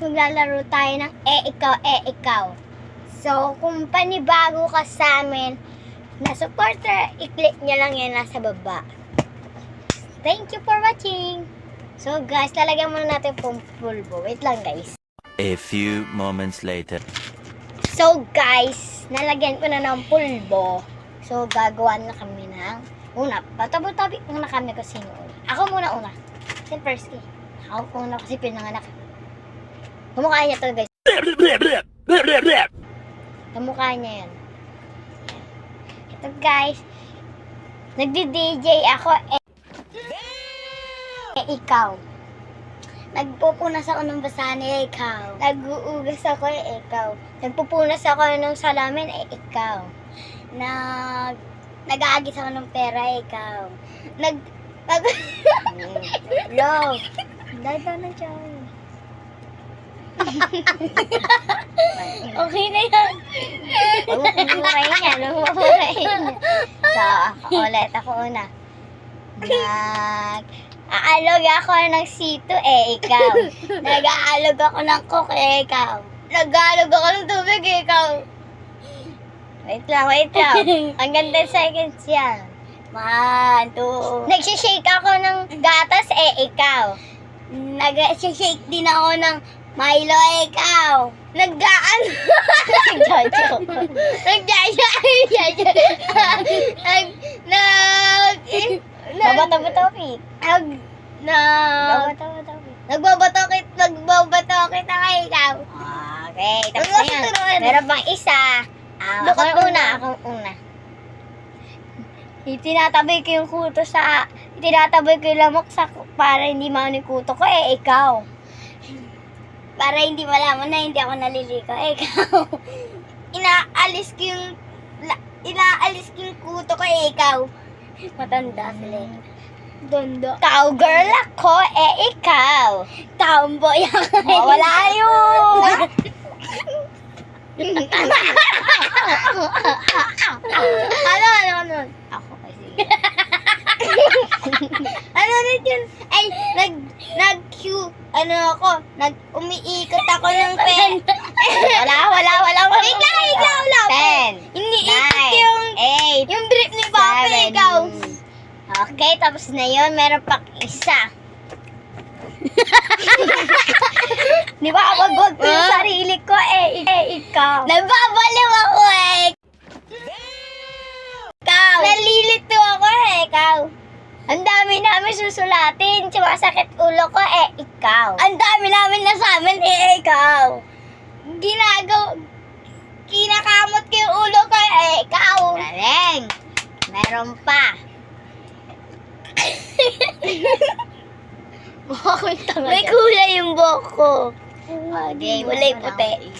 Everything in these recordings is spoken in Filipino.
maglalaro tayo ng ikaw. So, kung panibago ka sa amin na supporter, i-click nyo lang yan nasa baba. Thank you for watching. So guys, lalagyan muna natin pulbo. Wait lang guys. A few moments later. So guys, nalagyan ko na ng pulbo. So gagawa na kami ng una. Patabi-tabi muna kami kung sino una. Ako muna una. Si Persky. Ako una kasi pinanganak. Kamukha niya to guys. Kamukha niya yan. Ito guys. Nagdi-DJ ako ikaw. Nagpupunas ako ng basahan ikaw. Nag-uugas ako ikaw. Nagpupunas ako ng salamin ikaw. Nag-aagis ako ng pera ikaw. Love. Dada na dyan. Okay na yan. Huwag mo kumurahin yan. So, ako una. Aalog ako ng sito ikaw. Nag-aalog ako ng coke ikaw. Nag-aalog ako ng tubig ikaw. Wait lang. Ang ganda seconds yan. 1, 2. Nagsishake ako ng gatas ikaw. Nagsishake din ako ng Milo ikaw. Nagbabatokit. Nagbabatokit na ikaw. Okay, tapos na yan. Meron pang isa. Akong una. Itinatabi ko yung kuto itinatabi ko yung lamok para hindi maano yung kuto ko ikaw. Para hindi malaman na hindi ako naliligo ikaw. Inaalis ko yung kuto ko ikaw. Matanda sila. Dondo. Cowgirl ako ikaw. Tomboy ako. Wala yun. Ano? Ako kasi. Ano rin yun? Ay, umiikot ako ng pen. Wala. Wait lang. 10, iniikot 8, yung drip ni Papa, ikaw. Okay, tapos na yun. Meron pang isa. Di ba kapag ko yung sarili ko ikaw. Nababaliw ako ikaw. Nalilito ako ikaw. Ang dami namin susulatin. Sumasakit ulo ko ikaw. Ang dami namin nasamin ikaw. Kinakamot ko yung ulo ko ikaw. Galing. Meron pa. May kulay yung buhok ko. Okay, kulay puti.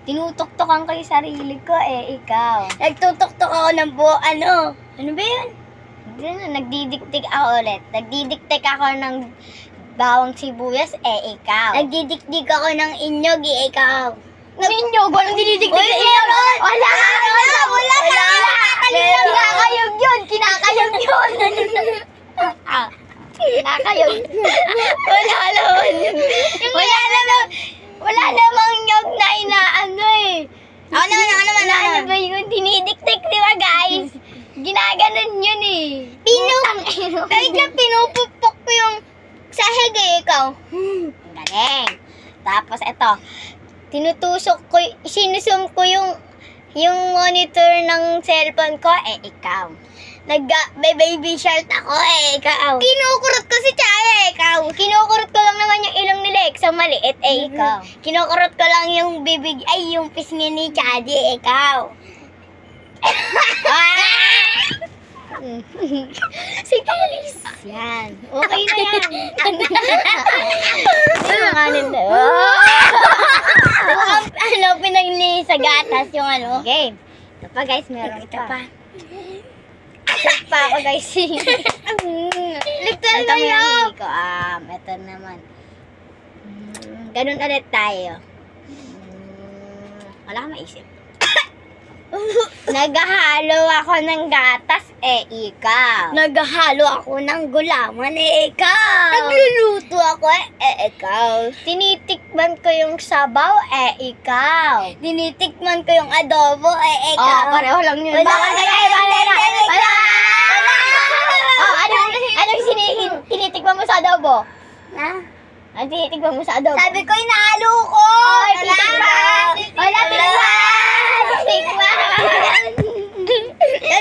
Tinutoktokan ko yung sarili ko ikaw. Nagtutuktok ako ng buhok, ano ba yun? Nagdidiktik ako ulit. Nagdidiktik ako ng bawang sibuyas ikaw. Nagdidiktik ako ng inyog ikaw. Inyog? Walang dididiktik na inyog? Wala. Kinakayog yun. Kinakayog. Wala namang nyog na inaano Ano ba yun? Dinidiktik, di ba guys? Ginaganon yun pinupupok ko yung sahig ikaw. Galing. Tapos ito, sinusum ko yung monitor ng cellphone ko ikaw. Baby shark ako ikaw. Kinukurot ko si Chaya ikaw. Kinukurot ko lang naman yung ilong nila sa maliit ikaw. Kinukurot ko lang yung bibig yung pisngi ni Chadi ikaw. Sige, Alice. Yan. Okay na yan. Pinagli sa gatas yung game. Ito pa guys, meron ito pa. Safe pa ako guys. Ligtan na yun. Ito naman. Ganun ulit tayo. Wala ka maisip. Naghahalo ako ng gatas ikaw. Naghahalo ako ng gulaman, ikaw. Nagluluto ako, ikaw. Tinitikman ko yung sabaw, ikaw. Tinitikman ko yung adobo, ikaw. Pareho lang yun. Wala. Anong tinitikman mo sa adobo? Ano tinitikman mo sa adobo? Sabi ko, inahalo ko. Wala,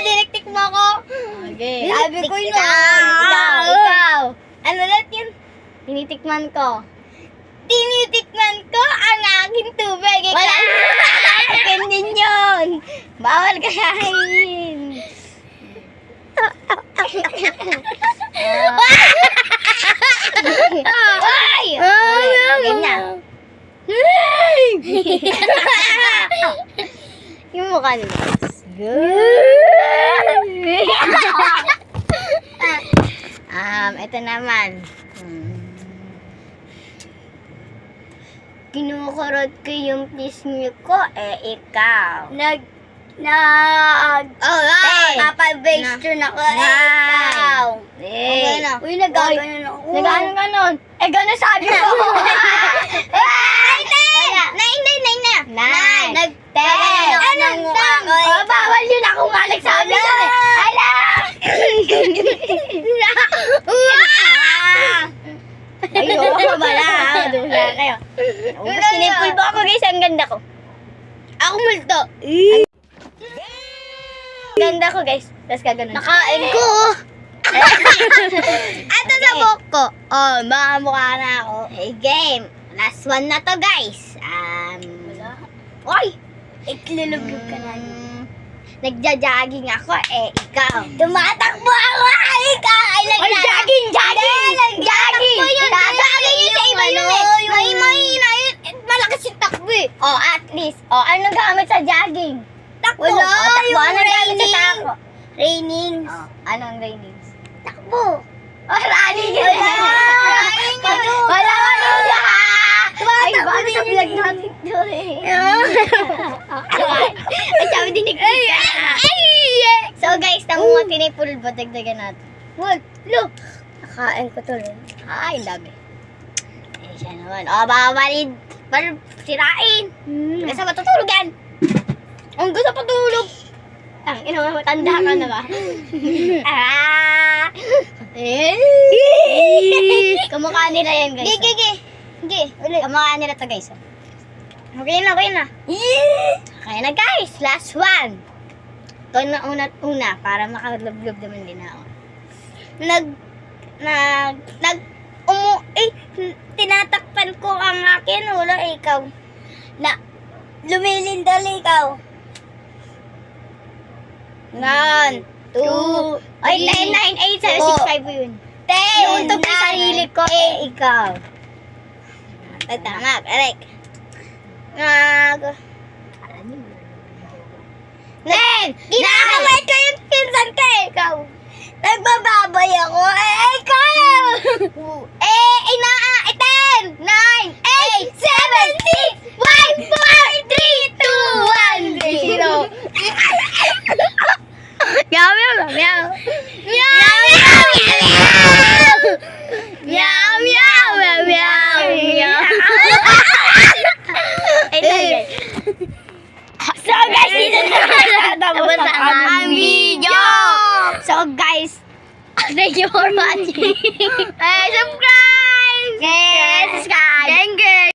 tiniktik mo ako. Okay. Sabi ko yun. Ikaw. Ano lahat yun? Tinitikman ko. Tinitikman ko ang aking tubig. Wala. Akin din yun. Bawal kain. Ay! Game na. Yung mukha nila. Ito naman. Kinukurot ko yung pisngi ko, ikaw. Napag-bastion ako, ikaw. Okay na. Uy, nagaganon ako. Nagaganon. Gano'n sabi ko. Nine. Nagtaganon ako ng mukha ko. Bawal yun ako nga nagsabi ko. Hala! Ayoko bala. Dula kayo. Sinipul ba ako guys? Ang ganda ko. Ako multo. Ganda ko guys. Tapos kaganon. Nakain ko. Ato sa buhok ko. Baka mukha na ako. Hey, game. Last one na to guys. Oy! Iklulubog ka na. Nagja-jogging ako, ikaw. Tumatakbo ako, ikaw. Jogging! Jogging yun sa iba yun eh. Malakas yung takbo eh. At least. Ano gamit sa jogging? Takbo. Takbo. Ano gamit sa takbo? Rainings. Anong rainings? Takbo. Running. Wala. Ay, bago sa vlog natin to eh. Ay, sabi dinig ka. So guys, tangunga tinipulbo, dagdagan natin. Look! Nakain ko to rin. Ay, dami. Eh, siya naman. Babalid. Sirain. Gusto matutulog yan. Ang gusto patulog. Ina mo, matanda ka na ba? Kamukha nila yan guys. Sige. Kamukha nila to guys. Okay na. Okay na guys. Last one. Ito na una para makalublob naman din ako. Tinatakpan ko ang akin ulo, ikaw. Lumilindol ikaw. 1, 2, 9, 8, 7, 6, 5 yun. 10, yung ito sa sarili ko, ikaw. Tama, correct. Inaaway ko yung pinsan ka, ikaw. Nagbababay ako, ikaw. 10, 9, 8, 7, 6, 5, 4, 3, 2, 1, 0. Meow. So guys, dito na tapos ang video. So guys, thank you for watching. Subscribe. Yes, subscribe. Thank you.